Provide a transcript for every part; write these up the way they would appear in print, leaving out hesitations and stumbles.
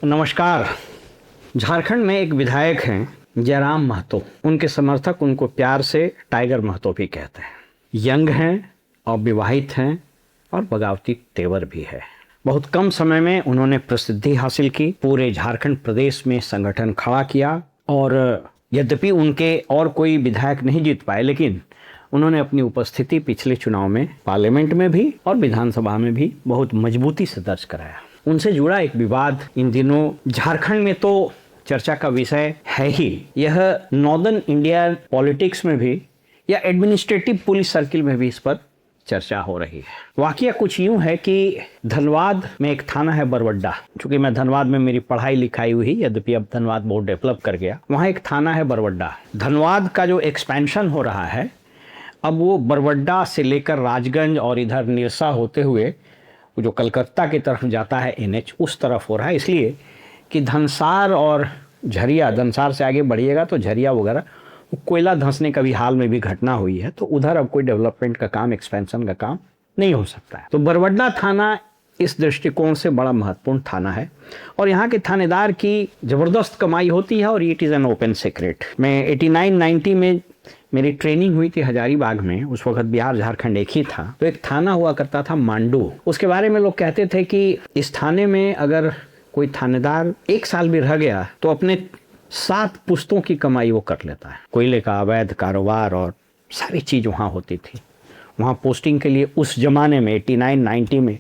नमस्कार। झारखंड में एक विधायक हैं जयराम महतो। उनके समर्थक उनको प्यार से टाइगर महतो भी कहते हैं। यंग हैं और विवाहित हैं और बगावती तेवर भी है। बहुत कम समय में उन्होंने प्रसिद्धि हासिल की, पूरे झारखंड प्रदेश में संगठन खड़ा किया और यद्यपि उनके और कोई विधायक नहीं जीत पाए, लेकिन उन्होंने अपनी उपस्थिति पिछले चुनाव में पार्लियामेंट में भी और विधानसभा में भी बहुत मजबूती से दर्ज कराया। उनसे जुड़ा एक विवाद इन दिनों झारखंड में तो चर्चा का विषय है ही। यह नॉर्दर्न इंडिया पॉलिटिक्स में भी या एडमिनिस्ट्रेटिव पुलिस सर्किल में भी इस पर चर्चा हो रही है। वाकया कुछ यूं है कि धनबाद में एक थाना है बरवड्डा। चूंकि मैं धनबाद में मेरी पढ़ाई लिखाई हुई, यद्यपि अब धनबाद बहुत डेवलप कर गया, वहाँ एक थाना है बरवड्डा। धनबाद का जो एक्सपेंशन हो रहा है, अब वो बरवड्डा से लेकर राजगंज और इधर निरसा होते हुए जो कलकत्ता की तरफ जाता है NH, उस तरफ हो रहा है। इसलिए कि धनसार और झरिया, धनसार से आगे बढ़िएगा तो झरिया वगैरह कोयला धंसने का भी हाल में भी घटना हुई है, तो उधर अब कोई डेवलपमेंट का काम, एक्सपेंशन का काम नहीं हो सकता है। तो बरवड्डा थाना इस दृष्टिकोण से बड़ा महत्वपूर्ण थाना है और यहाँ के थानेदार की ज़बरदस्त कमाई होती है और it is an open secret. मैं 89-90 में मेरी ट्रेनिंग हुई थी हजारीबाग में। उस वक्त बिहार झारखंड एक ही था। तो एक थाना हुआ करता था मांडू। उसके बारे में लोग कहते थे कि इस थाने में अगर कोई थानेदार 1 साल भी रह गया तो अपने 7 पुश्तों की कमाई वो कर लेता है। कोयले का अवैध कारोबार और सारी चीज़ वहाँ होती थी। वहाँ पोस्टिंग के लिए उस जमाने में 89-90 में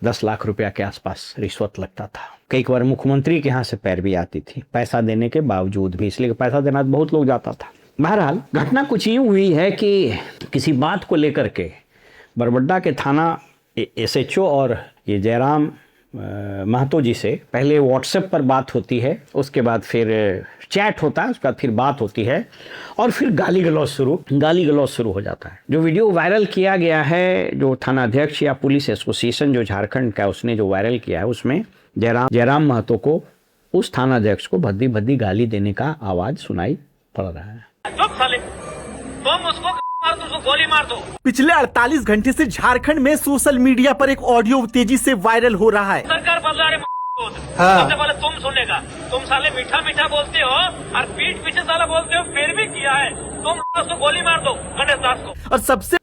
10 लाख रुपया के आसपास रिश्वत लगता था। कई बार मुख्यमंत्री के यहाँ से पैरवी आती थी, पैसा देने के बावजूद भी, इसलिए पैसा देना बहुत लोग जाता था। बहरहाल घटना कुछ यूँ हुई है कि किसी बात को लेकर के बरवड्डा के थाना SHO और ये जयराम महतो जी से पहले व्हाट्सएप पर बात होती है, उसके बाद फिर चैट होता है, उसके बाद फिर बात होती है और फिर गाली गलौज शुरू हो जाता है। जो वीडियो वायरल किया गया है, जो थाना अध्यक्ष या पुलिस एसोसिएशन जो झारखंड का उसने जो वायरल किया है, उसमें जयराम महतो को, उस थाना अध्यक्ष को भद्दी भद्दी गाली देने का आवाज़ सुनाई पड़ रहा है। तुम उसको मार दो, उसको गोली मार दो। पिछले 48 घंटे से झारखंड में सोशल मीडिया पर एक ऑडियो तेजी से वायरल हो रहा है। सरकार बोल रहा है सबसे पहले तुम सुनेगा। तुम साले मीठा मीठा बोलते हो और पीठ पीछे साला बोलते हो, फिर भी किया है। तुम उसको गोली मार दो गणेश दास को। और सबसे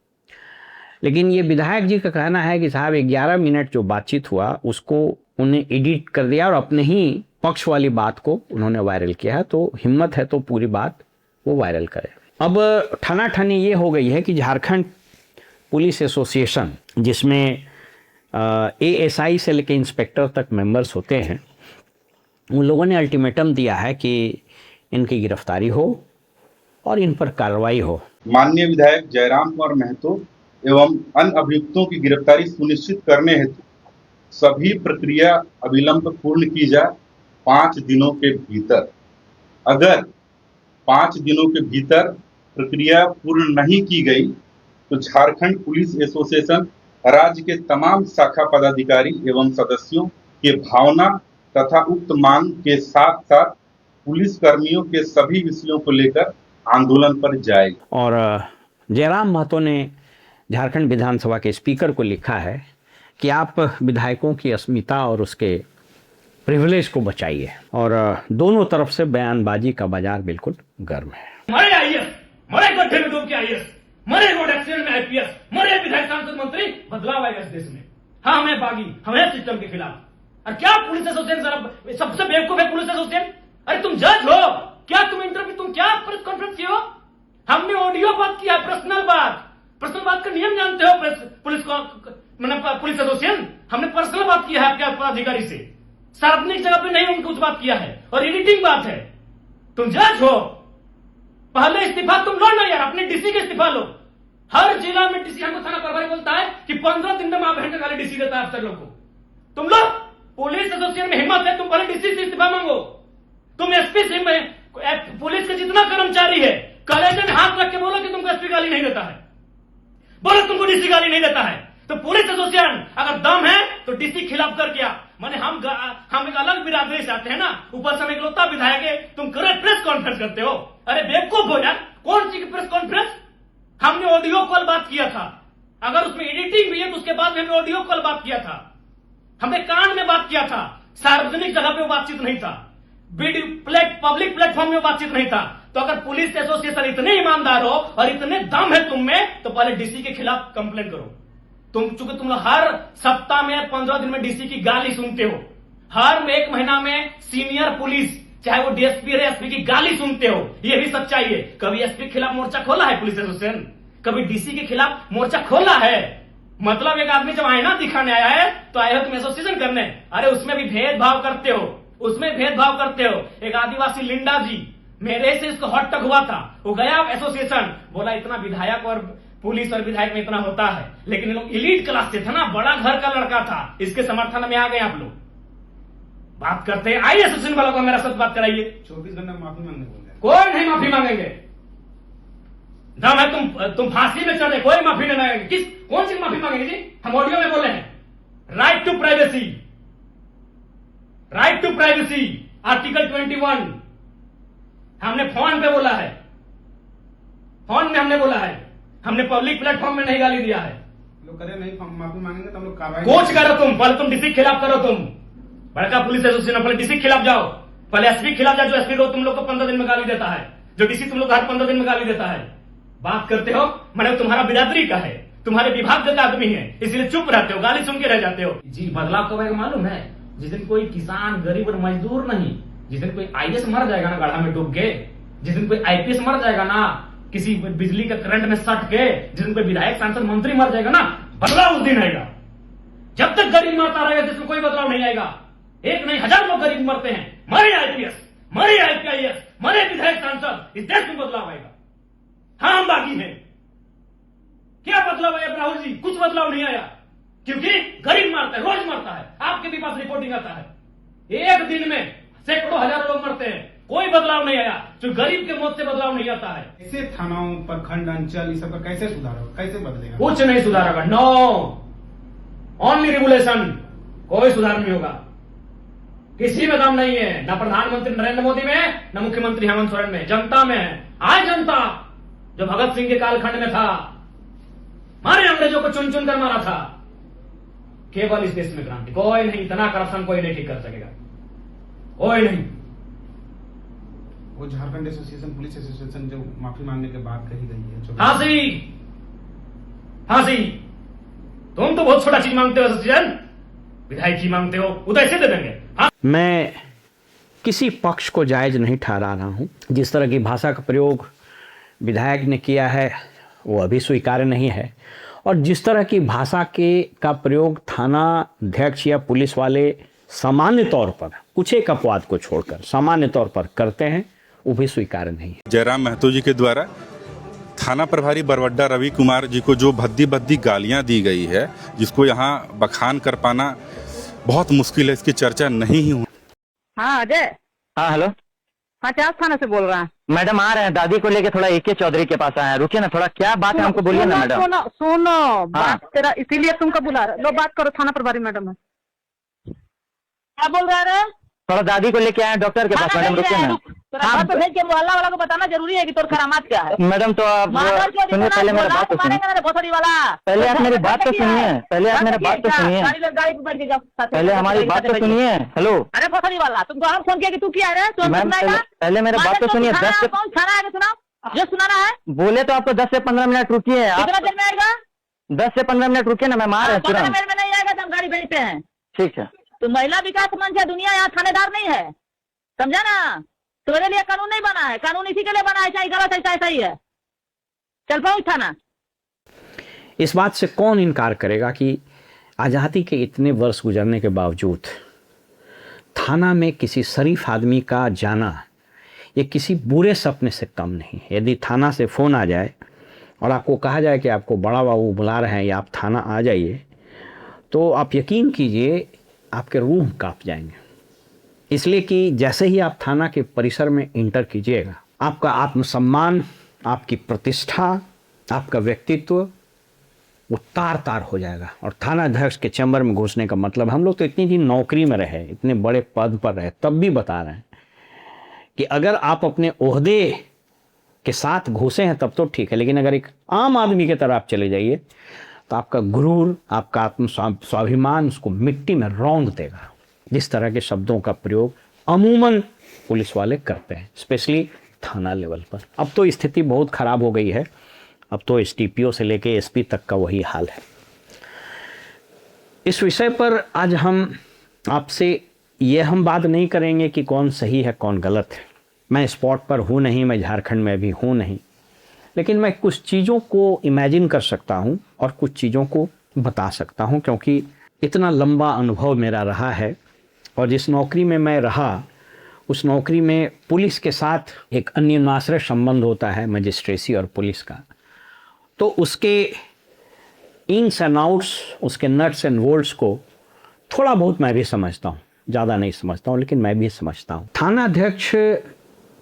लेकिन ये विधायक जी का कहना है कि साहब 11 मिनट जो बातचीत हुआ उसको उन्हें एडिट कर दिया और अपने ही पक्ष वाली बात को उन्होंने वायरल किया है। तो हिम्मत है तो पूरी बात वो वायरल करे। अब ठनाठनी ये हो गई है कि झारखंड पुलिस एसोसिएशन, जिसमें ASI से लेकर इंस्पेक्टर तक मेंबर्स होते हैं, उन लोगों ने अल्टीमेटम दिया है कि इनकी गिरफ्तारी हो और इन पर कार्रवाई हो। माननीय विधायक जयराम कुमार महतो एवं अन्य अभियुक्तों की गिरफ्तारी सुनिश्चित करने हेतु सभी प्रक्रिया अविलंब पूर्ण की जाए 5 दिनों के भीतर। अगर 5 दिनों के भीतर प्रक्रिया पूर्ण नहीं की गई तो झारखंड पुलिस एसोसिएशन राज्य के तमाम शाखा पदाधिकारी एवं सदस्यों के भावना तथा उक्त मांग के साथ साथ पुलिस कर्मियों के सभी विषयों को लेकर आंदोलन पर जाएगी। और जयराम महतो ने झारखंड विधानसभा के स्पीकर को लिखा है कि आप विधायकों की अस्मिता और उसके प्रिविलेज को बचाइए। और दोनों तरफ से बयानबाजी का बाजार बिल्कुल गर्म है। मरे IAS, मरे गड्ढे में डूब के IAS, मरे रोड एक्सीडेंट में IPS, मरे विधायक सांसद मंत्री, बदलाव आएगा इस देश में। हाँ, हमें बागी, हमें सिस्टम के खिलाफ। और क्या पुलिस एसोसिएशन सबसे बेवकूफ है पुलिस एसोसिएशन? अरे तुम जज हो क्या? तुम क्या प्रेस कॉन्फ्रेंस किए हो? हमने ऑडियो बात किया, पर्सनल बात का नियम जानते हो? पुलिस एसोसिएशन हमने पर्सनल बात किया है आपके पदाधिकारी से, सार्वजनिक जगह पे नहीं उनको कुछ बात किया है और एडिटिंग बात है। तुम जज हो, पहले इस्तीफा तुम लो ना यार, अपने DC के इस्तीफा लो। हर जिला में DC हमको थाना प्रभारी बोलता है कि 15 दिन में मां बहन का खाली DC देता है अफसर लोग को। तुम लो, पुलिस एसोसिएशन में हिम्मत है, तुम पहले DC से इस्तीफा मांगो। तुम SP से पुलिस के जितना कर्मचारी है, कलेक्टर में हाथ रख के बोलो कि तुमको SP गाली नहीं देता है, बोलो तुमको DC गाली नहीं देता है। तो पुलिस एसोसिएशन अगर दम है तो DC खिलाफ कर क्या? माने हम एक अलग बिरादरी से आते हैं ना, ऊपर से हम इकलौता विधायक है, तुम करे प्रेस कॉन्फ्रेंस करते हो। अरे बेवकूफ हो यार, कौन सी प्रेस कॉन्फ्रेंस? हमने ऑडियो कॉल बात किया था, अगर उसमें एडिटिंग भी है तो उसके बाद हमने ऑडियो कॉल बात किया था, हमने कान में बात किया था। सार्वजनिक जगह पे वो बातचीत नहीं था, पब्लिक प्लेटफॉर्म में बातचीत नहीं था। तो अगर पुलिस एसोसिएशन इतने ईमानदार हो और इतने दम है तुम में, तो पहले डीसी के खिलाफ कंप्लेन करो। चूंकि तुम लोग हर सप्ताह में 15 दिन में डीसी की गाली सुनते हो, हर एक महीना में सीनियर पुलिस चाहे वो डीएसपी या एसपी की गाली सुनते हो, ये भी सच्चाई है। कभी एसपी के खिलाफ मोर्चा खोला है पुलिस एसोसिएशन? कभी डीसी के खिलाफ मोर्चा खोला है? मतलब एक आदमी जब आईना दिखाने आया है तो आए हो तुम एसोसिएशन करने, अरे उसमें भी भेदभाव करते हो, उसमें भेदभाव करते हो। एक आदिवासी लिंडा जी, मेरे से इसको हॉट टक हुआ था, वो गया एसोसिएशन, बोला इतना विधायक और पुलिस और विधायक में इतना होता है, लेकिन ये लोग इलीट क्लास से था ना, बड़ा घर का लड़का था, इसके समर्थन में आ गए आप लोग। बात करते हैं, आइए एसोसिएशन वालों को मेरा साथ बात कराइए। 24 घंटे माफी मांगने बोल रहे हैं। कोई नहीं माफी मांगेंगे, दम है तुम फांसी में चढ़े, कोई माफी नहीं मांगेंगे। कौन सी माफी मांगेंगे जी? हम ऑडियो में बोले हैं, right to privacy, right to privacy, article 21 हमने फोन पे बोला है, फोन में हमने बोला है, हमने पब्लिक प्लेटफॉर्म में नहीं गाली दिया है। लोग करे नहीं माफी मांगेंगे तो हम लोग कार्रवाई कोच करो तुम, पहले तुम डीसी के खिलाफ करो, तुम बड़का पुलिस एसोसिएशन, पहले डीसी के खिलाफ जाओ, पहले एसपी के खिलाफ जाओ, जो एसपी तुम लोग को 15 दिन में गाली देता है, जो डीसी तुम लोग हर 15 दिन में गाली देता है। बात करते हो मैंने तुम्हारा बिरादरी का है, तुम्हारे विभाग का आदमी है, इसलिए चुप रहते हो, गाली सुन के रह जाते हो। जी बदलाव कब आएगा मालूम है? जिस दिन कोई किसान, गरीब और मजदूर नहीं, जिस दिन कोई आईएएस मर जाएगा ना गड्ढा में डूब के, जिस दिन कोई आईपीएस मर जाएगा ना किसी बिजली के करंट में सट के, जिस दिन कोई विधायक सांसद मंत्री मर जाएगा ना, बदलाव उस दिन आएगा। जब तक गरीब मरता रहेगा इसमें कोई बदलाव नहीं आएगा। एक नहीं 1000 लोग गरीब मरते हैं, मरे आईपीएस, मरे आईपीएस, मरे विधायक सांसद, इस देश में बदलाव आएगा। हाँ हम बाकी हैं। क्या बदलाव आया राहुल जी? कुछ बदलाव नहीं आया, क्योंकि गरीब मरता है, रोज मरता है, आपके भी पास रिपोर्टिंग आता है, एक दिन में सैकड़ों हजारों लोग मरते हैं, कोई बदलाव नहीं आया। जो गरीब के मौत से बदलाव नहीं आता है। कैसे थानाओं, प्रखंड, अंचल इस सबका कैसे सुधार होगा, कैसे बदलेगा? कुछ नहीं सुधारेगा, नो ओनली रेगुलेशन, कोई सुधार नहीं होगा, किसी में दम नहीं है, न प्रधानमंत्री नरेंद्र मोदी में, न मुख्यमंत्री हेमंत सोरेन में, जनता में है। आज जनता जो भगत सिंह के कालखंड में था, मारे अंग्रेजों को चुन चुन कर मारा था, केवल इस देश में क्रांति, कोई नहीं, इतना करप्शन कोई नहीं ठीक कर सकेगा, कोई नहीं। वो झारखंड एसोसिएशन, पुलिस एसोसिएशन जो माफी मांगने के बाद कही गई है, फांसी, फांसी, तुम तो बहुत छोटा चीज मांगते हो एसोसिएशन, विधायक ही मांगते हो, वो तो ऐसे दे देंगे। हाँ? मैं किसी पक्ष को जायज नहीं ठहरा रहा हूँ। जिस तरह की भाषा का प्रयोग विधायक ने किया है वो अभी स्वीकार्य नहीं है, और जिस तरह की भाषा का प्रयोग थाना अध्यक्ष या पुलिस वाले सामान्य तौर पर, कुछ एक अपवाद को छोड़कर सामान्य तौर पर करते हैं, वो भी स्वीकार्य नहीं है। जयराम महतो जी के द्वारा थाना प्रभारी बरवड्डा रवि कुमार जी को जो भद्दी भद्दी गालियां दी गई है, जिसको यहाँ बखान कर पाना बहुत मुश्किल है, इसकी चर्चा नहीं ही हो। हाँ अजय। हाँ हेलो। हाँ चास थाना से बोल रहा है। मैडम आ रहे हैं, दादी को लेके थोड़ा AK चौधरी के पास आए हैं, रुकिए ना थोड़ा, क्या बात है हमको बोलिए ना मैडम। सुनो सुनो बात तेरा, इसीलिए तुमको बुला रहा। लो बात करो, थाना प्रभारी मैडम है। क्या बोल रहा है? थोड़ा दादी को लेके आए डॉक्टर के पास, मैडम रुकिए ना। हाँ तो भेज के मोहल्ला वाला को बताना जरूरी है कि तोर करामात क्या है। मैडम तो आप सुनिए, पहले मेरा बात तो सुनिए, पहले आप मेरी बात तो सुनिए, पहले आप मेरा बात तो सुनिए, गाड़ी पे बैठ के जाओ, पहले हमारी बात तो सुनिए। हेलो अरे भोसड़ी वाला, तुमको हम फोन किया कि तू क्या है? मैम पहले मेरा बात तो सुनिए। 10 से कौन थाना है सुनाओ, जो सुनाना है बोले तो आपको 10 से 15 मिनट रुकिए। कितना देर में आएगा? 10 से 15 मिनट रुकिए ना, मैम आ रहे हैं 15 तुरंत। मिनट में नहीं आएगा तो हम गाड़ी भेजते हैं। ठीक है। तो महिला विकास मंच है, दुनिया यहाँ थानेदार नहीं है, समझा ना? तुम्हारे लिए कानून नहीं बना है, कानून इसी के लिए बना है, चाहे गलत है चाहे सही है। चल पहुंच थाना। इस बात से कौन इनकार करेगा कि आज़ादी के इतने वर्ष गुजरने के बावजूद थाना में किसी शरीफ आदमी का जाना ये किसी बुरे सपने से कम नहीं। यदि थाना से फ़ोन आ जाए और आपको कहा जाए कि आपको बड़ा बाबू बुला रहे हैं या आप थाना आ जाइए, तो आप यकीन कीजिए आपके रूह कांप जाएंगे। इसलिए कि जैसे ही आप थाना के परिसर में इंटर कीजिएगा, आपका आत्मसम्मान, आपकी प्रतिष्ठा, आपका व्यक्तित्व वो तार तार हो जाएगा। और थाना अध्यक्ष के चैम्बर में घुसने का मतलब, हम लोग तो इतनी दिन नौकरी में रहे, इतने बड़े पद पर रहे, तब भी बता रहे हैं कि अगर आप अपने ओहदे के साथ घुसे हैं तब तो ठीक है, लेकिन अगर एक आम आदमी की तरह आप चले जाइए तो आपका गुरूर, आपका आत्म स्वाभिमान उसको मिट्टी में रौंद देगा। जिस तरह के शब्दों का प्रयोग अमूमन पुलिस वाले करते हैं, स्पेशली थाना लेवल पर। अब तो स्थिति बहुत ख़राब हो गई है, अब तो एसडीपीओ से लेके एसपी तक का वही हाल है। इस विषय पर आज हम आपसे ये हम बात नहीं करेंगे कि कौन सही है कौन गलत है। मैं स्पॉट पर हूँ नहीं, मैं झारखंड में भी हूँ नहीं, लेकिन मैं कुछ चीज़ों को इमेजिन कर सकता हूँ और कुछ चीज़ों को बता सकता हूँ, क्योंकि इतना लंबा अनुभव मेरा रहा है और जिस नौकरी में मैं रहा उस नौकरी में पुलिस के साथ एक अन्योन्याश्रय संबंध होता है, मजिस्ट्रेसी और पुलिस का। तो उसके इन्स एंड आउट्स, उसके नट्स एंड बोल्ट्स को थोड़ा बहुत मैं भी समझता हूँ, ज़्यादा नहीं समझता हूँ लेकिन मैं भी समझता हूँ। थाना अध्यक्ष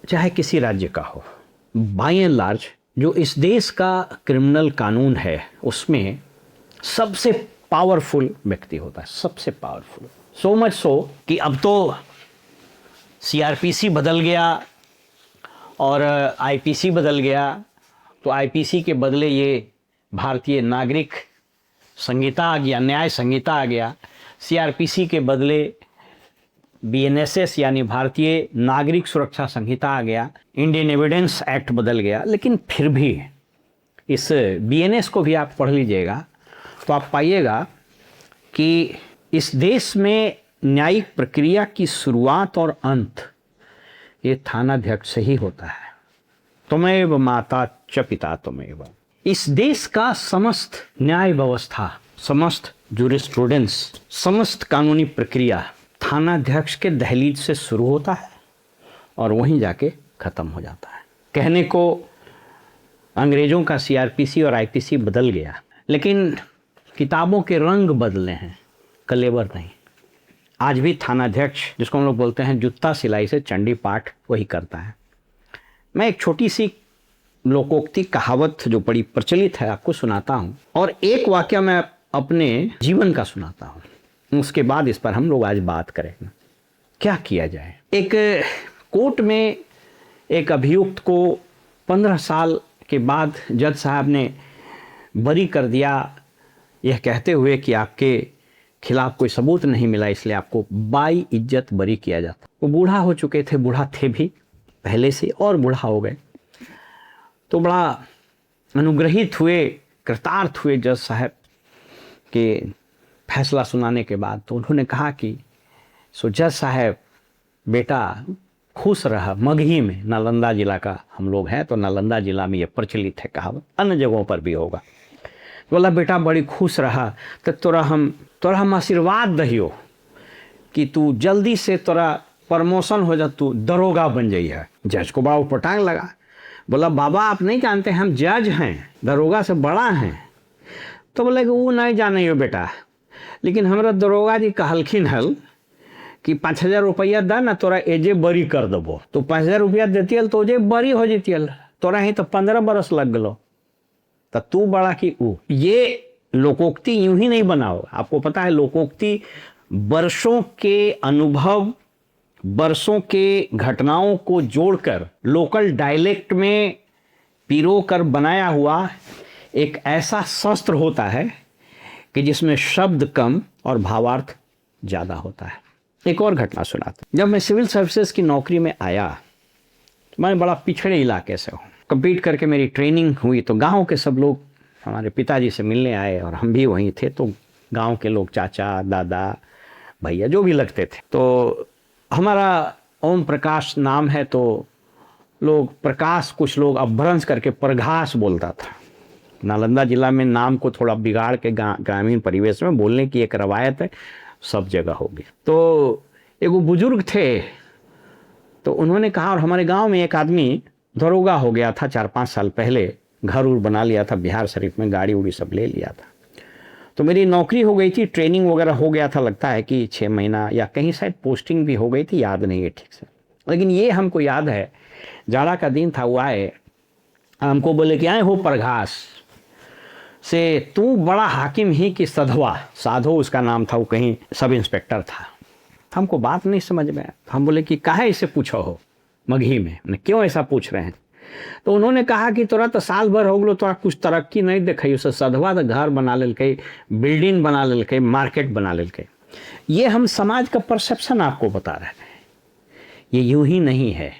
चाहे किसी राज्य का हो, बाय एंड लार्ज जो इस देश का क्रिमिनल कानून है उसमें सबसे पावरफुल व्यक्ति होता है, सबसे पावरफुल। सो मच सो कि अब तो सीआरपीसी बदल गया और आईपीसी बदल गया, तो आईपीसी के बदले ये भारतीय नागरिक संहिता आ गया, न्याय संहिता आ गया। सीआरपीसी के बदले बीएनएसएस यानी भारतीय नागरिक सुरक्षा संहिता आ गया, इंडियन एविडेंस एक्ट बदल गया। लेकिन फिर भी इस बीएनएस को भी आप पढ़ लीजिएगा तो आप पाइएगा कि इस देश में न्यायिक प्रक्रिया की शुरुआत और अंत ये थानाध्यक्ष से ही होता है। त्वमेव माता च पिता त्वमेव। इस देश का समस्त न्याय व्यवस्था, समस्त जूरिस्प्रूडेंस, समस्त कानूनी प्रक्रिया थानाध्यक्ष के दहलीज से शुरू होता है और वहीं जाके ख़त्म हो जाता है। कहने को अंग्रेज़ों का सीआरपीसी और आईपीसी बदल गया, लेकिन किताबों के रंग बदले हैं, कलेवर नहीं। आज भी थानाध्यक्ष, जिसको हम लोग बोलते हैं जूता सिलाई से चंडी पाठ, वही करता है। मैं एक छोटी सी लोकोक्ति कहावत जो बड़ी प्रचलित है आपको सुनाता हूँ और एक वाक्य मैं अपने जीवन का सुनाता हूँ, उसके बाद इस पर हम लोग आज बात करेंगे। क्या किया जाए? एक कोर्ट में एक अभियुक्त को 15 साल के बाद जज साहब ने बरी कर दिया, यह कहते हुए कि आपके खिलाफ कोई सबूत नहीं मिला, इसलिए आपको बाई इज्जत बरी किया जाता। वो बूढ़ा हो चुके थे, बूढ़ा थे भी पहले से और बूढ़ा हो गए, तो बड़ा अनुग्रहित हुए, कृतार्थ हुए जज साहब के फैसला सुनाने के बाद। तो उन्होंने कहा कि सो जज साहब बेटा खुश रहा। मगही में, नालंदा जिला का हम लोग हैं तो नालंदा जिला में ये प्रचलित है कहावत, अन्य जगहों पर भी होगा। बोला बेटा बड़ी खुश रहा, तो तोरा हम आशीर्वाद दहियो कि तू जल्दी से तोरा प्रमोशन हो जा, तू दरोगा बन जाइए। जज को बड़ा उपटांग लगा। बोला बाबा आप नहीं जानते हम जज हैं, दरोगा से बड़ा हैं। तो बोले कि वो नहीं जाने हो बेटा, लेकिन हमारा दरोगा जी कहलखिन हल कि 5,000 रुपया दा ना तोरा एजे बरी कर देबो। तो 5,000 रुपया देती हल तो ओजे बरी हो जाती हल, तोरा ही तो 15 बरस लग गलो, तो तू बड़ा कि वो। ये लोकोक्ति यूं ही नहीं बनाओ, आपको पता है लोकोक्ति वर्षों के अनुभव, वर्षों के घटनाओं को जोड़कर लोकल डायलेक्ट में पिरो कर बनाया हुआ एक ऐसा शस्त्र होता है कि जिसमें शब्द कम और भावार्थ ज़्यादा होता है। एक और घटना सुनाता। जब मैं सिविल सर्विसेज की नौकरी में आया तो मैं बड़ा पिछड़े इलाके से हूँ, कंप्लीट करके मेरी ट्रेनिंग हुई तो गांव के सब लोग हमारे पिताजी से मिलने आए और हम भी वहीं थे। तो गांव के लोग चाचा दादा भैया जो भी लगते थे। तो हमारा ओम प्रकाश नाम है तो लोग प्रकाश, कुछ लोग अपभ्रंश करके प्रघास बोलता था। नालंदा जिला में नाम को थोड़ा बिगाड़ के ग्रामीण परिवेश में बोलने की एक रवायत है, सब जगह होगी। तो एक बुजुर्ग थे तो उन्होंने कहा, और हमारे गांव में एक आदमी दरोगा हो गया था 4-5 साल पहले, घर उर बना लिया था बिहार शरीफ में, गाड़ी उड़ी सब ले लिया था। तो मेरी नौकरी हो गई थी, ट्रेनिंग वगैरह हो गया था, लगता है कि 6 महीना या कहीं शायद पोस्टिंग भी हो गई थी, याद नहीं है ठीक से। लेकिन ये हमको याद है जाड़ा का दिन था, वो आए हमको बोले कि आए हो प्रघास से, तू बड़ा हाकिम ही कि सधवा, साधो उसका नाम था, वो कहीं सब इंस्पेक्टर था। हमको बात नहीं समझ में आया। हम बोले कि काहे इसे पूछो हो मगही में, क्यों ऐसा पूछ रहे हैं? तो उन्होंने कहा कि तोरा तो साल भर हो गलो, तोरा कुछ तरक्की नहीं देखी। उसे सधवा तो घर बना लेलकै, बिल्डिंग बना लेलकै, मार्केट बना लेलकै। ये हम समाज का परसेप्शन आपको बता रहे हैं, ये यूं ही नहीं है।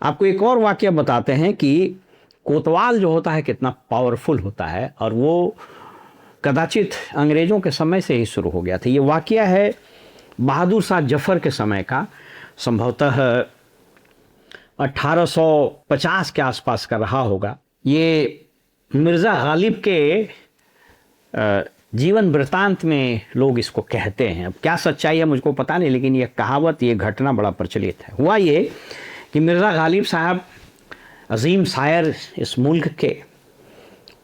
आपको एक और वाकया बताते हैं कि कोतवाल जो होता है कितना पावरफुल होता है, और वो कदाचित अंग्रेज़ों के समय से ही शुरू हो गया था। ये वाकया है बहादुर शाह जफ़र के समय का, संभवतः 1850 के आसपास का रहा होगा। ये मिर्ज़ा गालिब के जीवन वृत्तांत में लोग इसको कहते हैं। अब क्या सच्चाई है मुझको पता नहीं, लेकिन ये कहावत, ये घटना बड़ा प्रचलित है। हुआ ये कि मिर्ज़ा गालिब साहब अजीम शायर इस मुल्क के,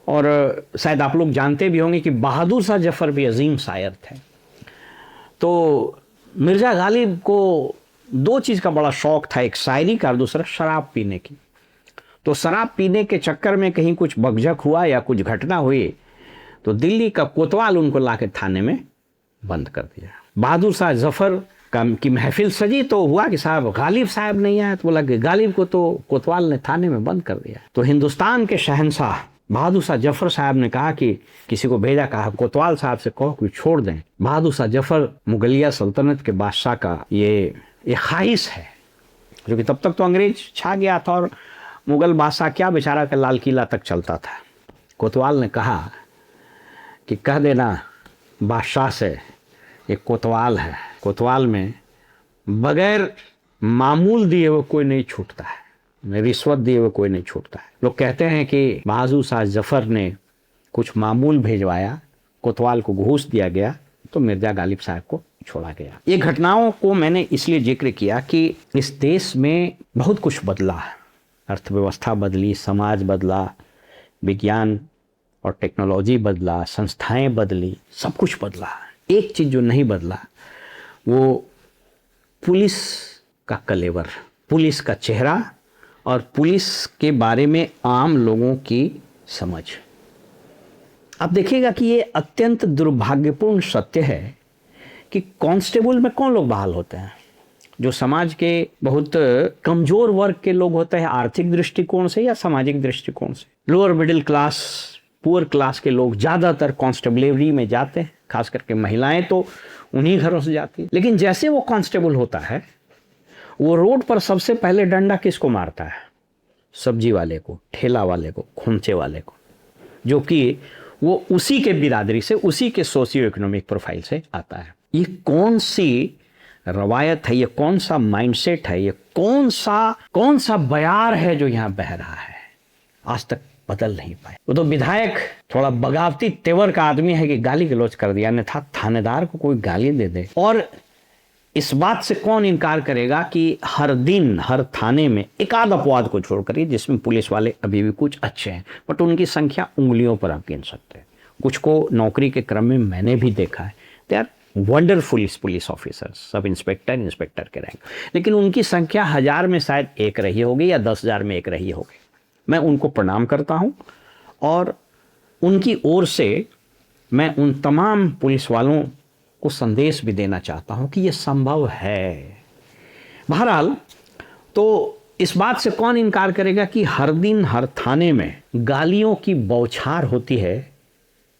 और शायद आप लोग जानते भी होंगे कि बहादुर शाह जफ़र भी अजीम शायर थे। तो मिर्ज़ा गालिब को दो चीज़ का बड़ा शौक़ था, एक शायरी का और दूसरा शराब पीने की। तो शराब पीने के चक्कर में कहीं कुछ बकझक हुआ या कुछ घटना हुई तो दिल्ली का कोतवाल उनको लाके थाने में बंद कर दिया। बहादुर शाह जफ़र की महफिल सजी तो हुआ कि साहब गालिब साहब नहीं आया, तो बोला कि गालिब को तो कोतवाल ने थाने में बंद कर दिया। तो हिंदुस्तान के शहंशाह बहादुर शाह जफ़र साहब ने कहा कि किसी को भेजा, कहा कोतवाल साहब से कहो कि छोड़ दें। बहादुर शाह जफ़र मुगलिया सल्तनत के बादशाह का ये ख्वाहिश है, जो कि तब तक तो अंग्रेज छा गया था और मुग़ल बादशाह क्या बेचारा का लाल किला तक चलता था। कोतवाल ने कहा कि कह देना बादशाह से एक कोतवाल है, कोतवाल में बगैर मामूल दिए हुए कोई नहीं छूटता है, रिश्वत दिए हुए कोई नहीं छूटता है। लोग कहते हैं कि बहादुर शाह जफ़र ने कुछ मामूल भेजवाया, कोतवाल को घूस दिया गया, तो मिर्ज़ा गालिब साहब को छोड़ा गया। ये घटनाओं को मैंने इसलिए जिक्र किया कि इस देश में बहुत कुछ बदला, अर्थव्यवस्था बदली, समाज बदला, विज्ञान और टेक्नोलॉजी बदला, संस्थाएं बदली, सब कुछ बदला। एक चीज़ जो नहीं बदला वो पुलिस का कलेवर, पुलिस का चेहरा और पुलिस के बारे में आम लोगों की समझ। आप देखिएगा कि ये अत्यंत दुर्भाग्यपूर्ण सत्य है कि कांस्टेबल में कौन लोग बहाल होते हैं? जो समाज के बहुत कमज़ोर वर्ग के लोग होते हैं, आर्थिक दृष्टिकोण से या सामाजिक दृष्टिकोण से। Lower middle class, poor class के लोग ज़्यादातर कांस्टेबलरी में जाते हैं, खास करके महिलाएं तो उन्हीं घरों से जाती हैं। लेकिन जैसे वो कांस्टेबल होता है, वो रोड पर सबसे पहले डंडा किसको मारता है? सब्जी वाले को, ठेला वाले को, खोमचे वाले को, जो कि वो उसी के बिरादरी से, उसी के सोशियो इकोनॉमिक प्रोफाइल से आता है। ये कौन सी रवायत है, ये कौन सा माइंडसेट है, ये कौन सा बयार है जो यहाँ बह रहा है, आज तक बदल नहीं पाए। वो तो विधायक थोड़ा बगावती तेवर का आदमी है कि गाली गलौज कर दिया, अन्यथा थानेदार को कोई गाली दे दे। और इस बात से कौन इनकार करेगा कि हर दिन हर थाने में एक आध अपवाद को छोड़कर, जिसमें पुलिस वाले अभी भी कुछ अच्छे हैं, बट उनकी संख्या उंगलियों पर आप गिन सकते हैं। कुछ को नौकरी के क्रम में मैंने भी देखा है, they are wonderful police officers, sub inspector के रैंक, लेकिन उनकी संख्या 1000 में शायद एक रही होगी या 10,000 में एक रही होगी। मैं उनको प्रणाम करता हूं और उनकी ओर से मैं उन तमाम पुलिस वालों को संदेश भी देना चाहता हूं कि यह संभव है। बहरहाल, तो इस बात से कौन इनकार करेगा कि हर दिन हर थाने में गालियों की बौछार होती है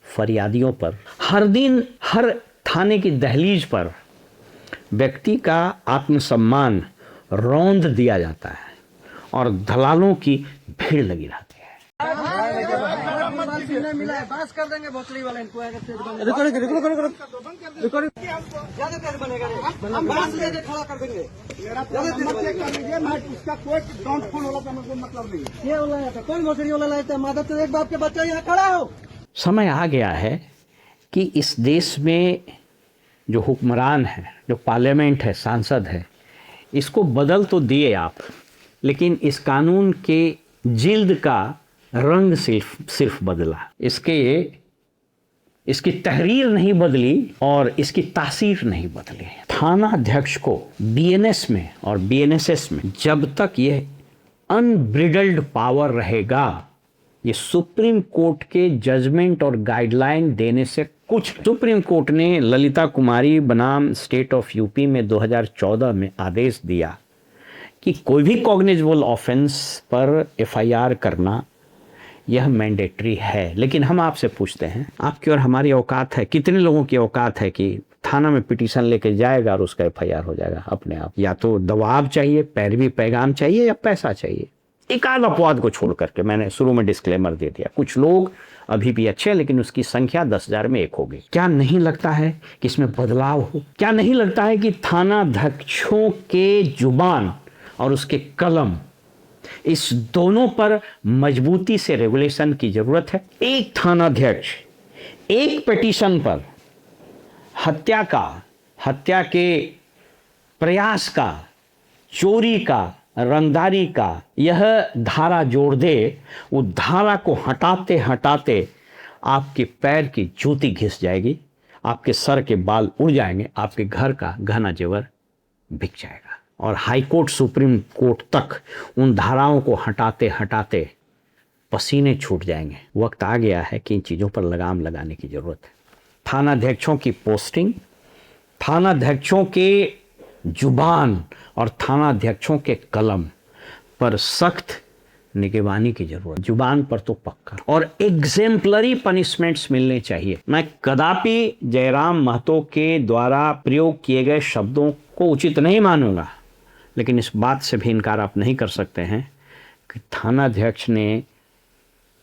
फरियादियों पर। हर दिन हर थाने की दहलीज पर व्यक्ति का आत्मसम्मान रौंद दिया जाता है और दलालों की भीड़ लगी रहती है। समय आ गया है कि इस देश में जो हुक्मरान है, जो पार्लियामेंट है, सांसद है, इसको बदल तो दिए आप, लेकिन इस कानून के जिल्द का रंग सिर्फ बदला। इसकी तहरीर नहीं बदली और इसकी तासीर नहीं बदली। थाना अध्यक्ष को बीएनएस में और बीएनएसएस में जब तक ये अनब्रिडल्ड पावर रहेगा, ये सुप्रीम कोर्ट के जजमेंट और गाइडलाइन देने से कुछ। सुप्रीम कोर्ट ने ललिता कुमारी बनाम स्टेट ऑफ यूपी में 2014 में आदेश दिया कि कोई भी कॉग्निजेबल ऑफेंस पर एफआईआर करना यह मैंडेटरी है। लेकिन हम आपसे पूछते हैं, आपकी और हमारी औकात है, कितने लोगों की औकात है कि थाना में पिटीशन लेके जाएगा और उसका FIR हो जाएगा अपने आप। या तो दबाव चाहिए, पैरवी पैगाम चाहिए, या पैसा चाहिए। एक आध अपवाद को छोड़ करके मैंने शुरू में डिस्क्लेमर दे दिया, कुछ लोग अभी भी अच्छे हैं, लेकिन उसकी संख्या 10,000 में 1 होगी। क्या नहीं लगता है कि इसमें बदलाव हो? क्या नहीं लगता है कि थानाध्यक्षों के जुबान और उसके कलम, इस दोनों पर मजबूती से रेगुलेशन की जरूरत है? एक थानाध्यक्ष एक पिटीशन पर हत्या के प्रयास का, चोरी का, रंगदारी का यह धारा जोड़ दे, वो धारा को हटाते हटाते आपके पैर की जूती घिस जाएगी, आपके सर के बाल उड़ जाएंगे, आपके घर का गहना जेवर बिक जाएगा। और हाई कोर्ट, सुप्रीम कोर्ट तक उन धाराओं को हटाते हटाते पसीने छूट जाएंगे। वक्त आ गया है कि इन चीज़ों पर लगाम लगाने की ज़रूरत है। थानाध्यक्षों की पोस्टिंग, थानाध्यक्षों के जुबान और थानाध्यक्षों के कलम पर सख्त निगरानी की जरूरत, जुबान पर तो पक्का, और एग्जेम्पलरी पनिशमेंट्स मिलने चाहिए। मैं कदापि जयराम महतो के द्वारा प्रयोग किए गए शब्दों को उचित नहीं मानूंगा, लेकिन इस बात से भी इनकार आप नहीं कर सकते हैं कि थानाध्यक्ष ने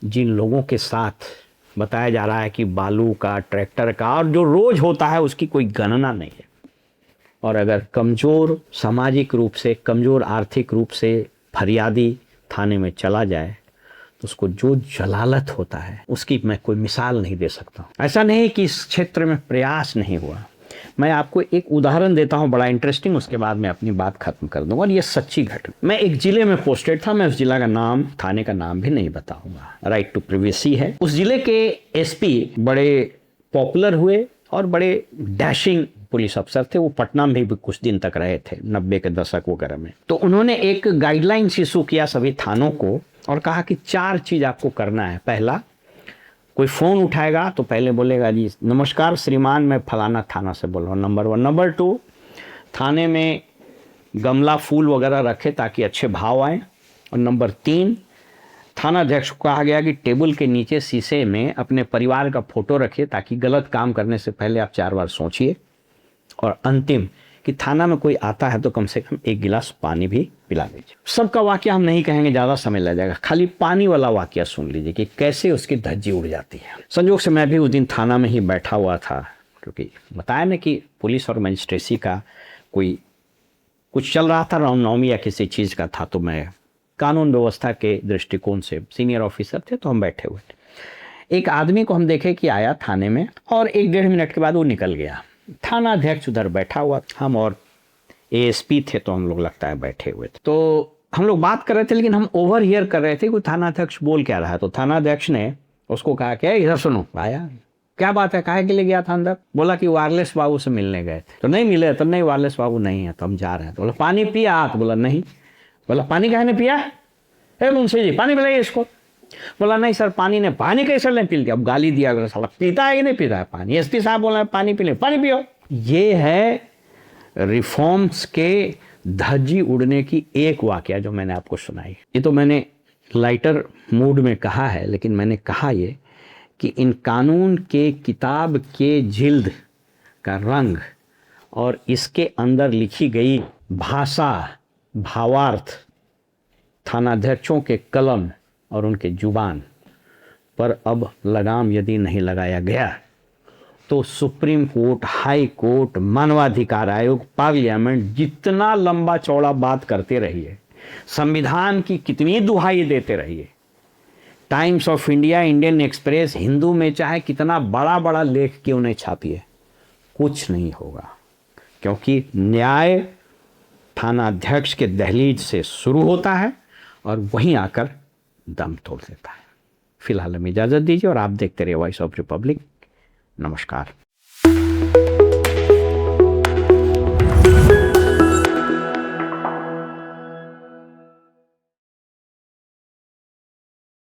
जिन लोगों के साथ बताया जा रहा है कि बालू का, ट्रैक्टर का, और जो रोज होता है उसकी कोई गणना नहीं है। और अगर कमज़ोर सामाजिक रूप से, कमज़ोर आर्थिक रूप से फरियादी थाने में चला जाए तो उसको जो जलालत होता है उसकी मैं कोई मिसाल नहीं दे सकता। ऐसा नहीं कि इस क्षेत्र में प्रयास नहीं हुआ। मैं आपको एक उदाहरण देता हूं बड़ा इंटरेस्टिंग, उसके बाद मैं अपनी बात खत्म कर दूंगा। और ये सच्ची घटना, मैं एक जिले में पोस्टेड था, मैं उस जिला का नाम, थाने का नाम भी नहीं बताऊंगा, राइट टू प्रिवेसी है। उस जिले के SP बड़े पॉपुलर हुए और बड़े डैशिंग पुलिस अफसर थे। वो पटना में भी कुछ दिन तक रहे थे, 90 के दशक वगैरह में। तो उन्होंने एक गाइडलाइंस इशू किया सभी थानों को और कहा कि 4 चीज़ आपको करना है। पहला, कोई फ़ोन उठाएगा तो पहले बोलेगा जी नमस्कार श्रीमान, मैं फलाना थाना से बोल रहा हूँ, नंबर 1। नंबर 2, थाने में गमला फूल वगैरह रखे ताकि अच्छे भाव आए। और नंबर 3, थानाध्यक्ष को कहा गया कि टेबल के नीचे शीशे में अपने परिवार का फोटो रखिए ताकि गलत काम करने से पहले आप 4 बार सोचिए। और अंतिम, कि थाना में कोई आता है तो कम से कम 1 गिलास पानी भी पिला दीजिए। सबका वाकया हम नहीं कहेंगे, ज़्यादा समय लग जाएगा, खाली पानी वाला वाकया सुन लीजिए कि कैसे उसकी धज्जी उड़ जाती है। संयोग से मैं भी उस दिन थाना में ही बैठा हुआ था, क्योंकि बताया ना कि पुलिस और मजिस्ट्रेसी का कोई कुछ चल रहा था, रामनवमी या किसी चीज़ का था। तो मैं कानून व्यवस्था के दृष्टिकोण से, सीनियर ऑफिसर थे तो हम बैठे हुए थे। एक आदमी को हम देखे कि आया थाने में और 1-1.5 मिनट के बाद वो निकल गया। थानाध्यक्ष उधर बैठा हुआ, हम और ASP थे तो हम लोग लगता है बैठे हुए थे। तो हम लोग बात कर रहे थे, लेकिन हम ओवर हियर कर रहे थे कि थानाध्यक्ष बोल क्या रहा है। तो थानाध्यक्ष ने उसको कहा क्या इधर सुनो। आया, क्या बात है, काहे के लिए गया था अंदर? बोला कि वायरलेस बाबू से मिलने गए थे। तो नहीं मिले? तो नहीं, वायरलेस बाबू नहीं है, तो हम जा रहे हैं। तो बोला पानी पिया? तो बोला नहीं। बोला पानी काहे ने पिया? मुंशी जी पानी पिलाइए इसको। बोला नहीं सर, पानी कैसे नहीं पी लिया? अब गाली दिया, साला पीता है कि नहीं पीता है पानी? SP साहब बोला है पानी पी ले, पानी पियो। ये है रिफॉर्म्स के धज्जी उड़ने की एक वाकया जो मैंने आपको सुनाई। ये तो मैंने लाइटर मूड में कहा है, लेकिन मैंने कहा ये कि इन कानून के किताब के जिल्द का रंग और इसके अंदर लिखी गई भाषा, भावार्थ, थानाध्यक्षों के कलम और उनके जुबान पर अब लगाम यदि नहीं लगाया गया तो सुप्रीम कोर्ट, हाई कोर्ट, मानवाधिकार आयोग, पार्लियामेंट जितना लंबा चौड़ा बात करते रहिए, संविधान की कितनी दुहाई देते रहिए, times of India, Indian express, Hindu में चाहे कितना बड़ा बड़ा लेख क्यों नहीं छापिए, कुछ नहीं होगा। क्योंकि न्याय थानाध्यक्ष के दहलीज से शुरू होता है और वहीं आकर दम तोड़ देता है। फिलहाल हमें इजाज़त दीजिए और आप देखते रहिए वॉइस ऑफ रिपब्लिक। नमस्कार।